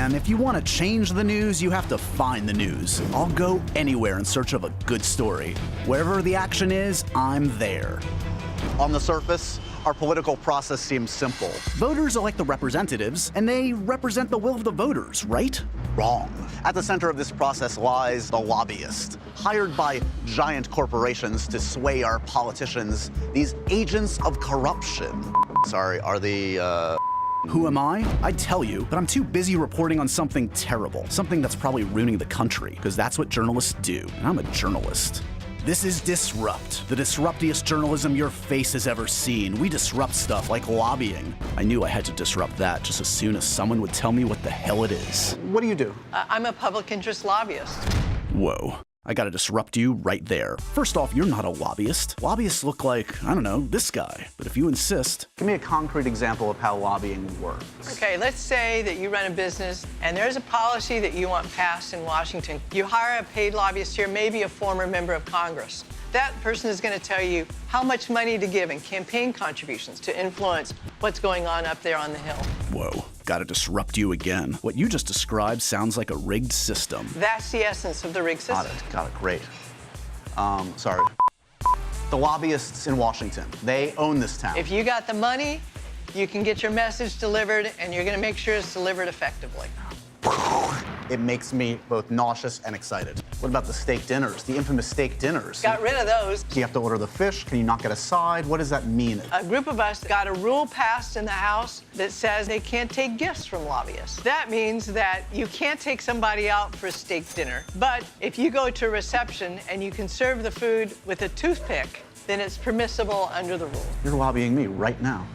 man. If you want to change the news, you have to find the news. I'll go anywhere in search of a good story. Wherever the action is, I'm there. On the surface, our political process seems simple. Voters elect the representatives, and they represent the will of the voters, right? Wrong. At the center of this process lies the lobbyist, hired by giant corporations to sway our politicians, these agents of corruption. Sorry, are the, Who am I? I'd tell you, but I'm too busy reporting on something terrible, something that's probably ruining the country, because that's what journalists do, and I'm a journalist. This is Disrupt, the disruptiest journalism your face has ever seen. We disrupt stuff like lobbying. I knew I had to disrupt that just as soon as someone would tell me what the hell it is. What do you do? I'm a public interest lobbyist. Whoa. I gotta disrupt you right there. First off, you're not a lobbyist. Lobbyists look like, I don't know, this guy. But if you insist... Give me a concrete example of how lobbying works. Okay, let's say that you run a business and there's a policy that you want passed in Washington. You hire a paid lobbyist here, maybe a former member of Congress. That person is going to tell you how much money to give in campaign contributions to influence what's going on up there on the Hill. Whoa, gotta disrupt you again. What you just described sounds like a rigged system. That's the essence of the rigged system. Got it, great. Sorry. The lobbyists in Washington, they own this town. If you got the money, you can get your message delivered, and you're going to make sure it's delivered effectively. It makes me both nauseous and excited. What about the steak dinners, the infamous steak dinners? Got rid of those. Do you have to order the fish? Can you not get a side? What does that mean? A group of us got a rule passed in the House that says they can't take gifts from lobbyists. That means that you can't take somebody out for a steak dinner. But if you go to a reception and you can serve the food with a toothpick, then it's permissible under the rule. You're lobbying me right now.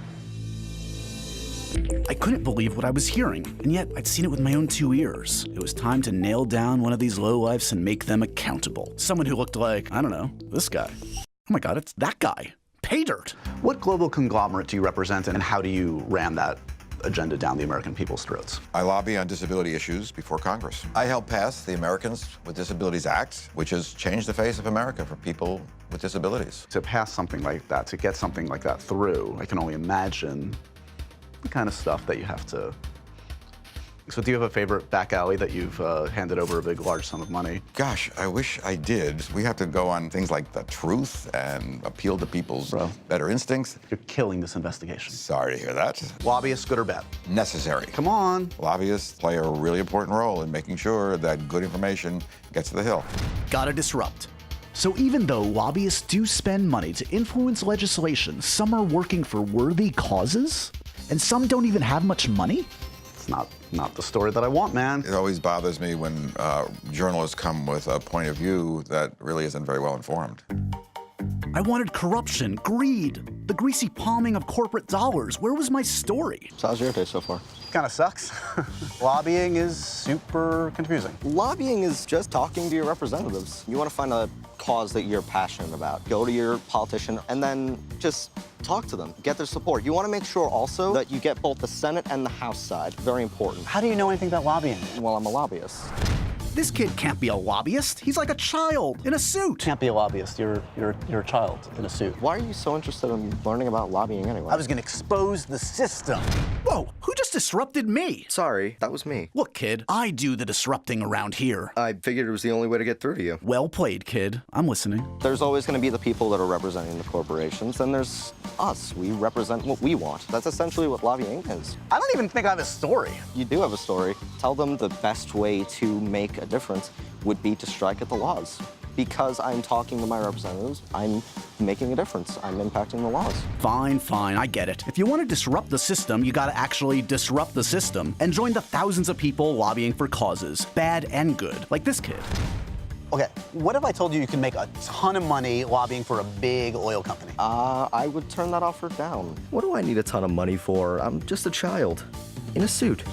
I couldn't believe what I was hearing, and yet I'd seen it with my own 2 ears. It was time to nail down one of these lowlifes and make them accountable. Someone who looked like, I don't know, this guy. Oh my God, it's that guy. Pay dirt. What global conglomerate do you represent, and how do you ram that agenda down the American people's throats? I lobby on disability issues before Congress. I helped pass the Americans with Disabilities Act, which has changed the face of America for people with disabilities. To pass something like that, to get something like that through, I can only imagine the kind of stuff that you have to... So do you have a favorite back alley that you've handed over a big, large sum of money? Gosh, I wish I did. We have to go on things like the truth and appeal to people's better instincts. You're killing this investigation. Sorry to hear that. Lobbyists, good or bad? Necessary. Come on. Lobbyists play a really important role in making sure that good information gets to the Hill. Gotta disrupt. So even though lobbyists do spend money to influence legislation, some are working for worthy causes? And some don't even have much money? It's not the story that I want, man. It always bothers me when journalists come with a point of view that really isn't very well informed. I wanted corruption, greed, the greasy palming of corporate dollars. Where was my story? So how's your day so far? Kind of sucks. Lobbying is super confusing. Lobbying is just talking to your representatives. You want to find a cause that you're passionate about. Go to your politician and then just talk to them, get their support. You want to make sure also that you get both the Senate and the House side. Very important. How do you know anything about lobbying? Well, I'm a lobbyist. This kid can't be a lobbyist. He's like a child in a suit. Can't be a lobbyist. You're a child in a suit. Why are you so interested in learning about lobbying anyway? I was gonna expose the system. Whoa, who just disrupted me? Sorry, that was me. Look, kid, I do the disrupting around here. I figured it was the only way to get through to you. Well played, kid. I'm listening. There's always going to be the people that are representing the corporations, and there's us. We represent what we want. That's essentially what lobbying is. I don't even think I have a story. You do have a story. Tell them the best way to make a difference would be to strike at the laws. Because I'm talking to my representatives, I'm making a difference. I'm impacting the laws. Fine, I get it. If you want to disrupt the system, you gotta actually disrupt the system and join the thousands of people lobbying for causes, bad and good, like this kid. Okay, what if I told you you can make a ton of money lobbying for a big oil company? I would turn that offer down. What do I need a ton of money for? I'm just a child in a suit.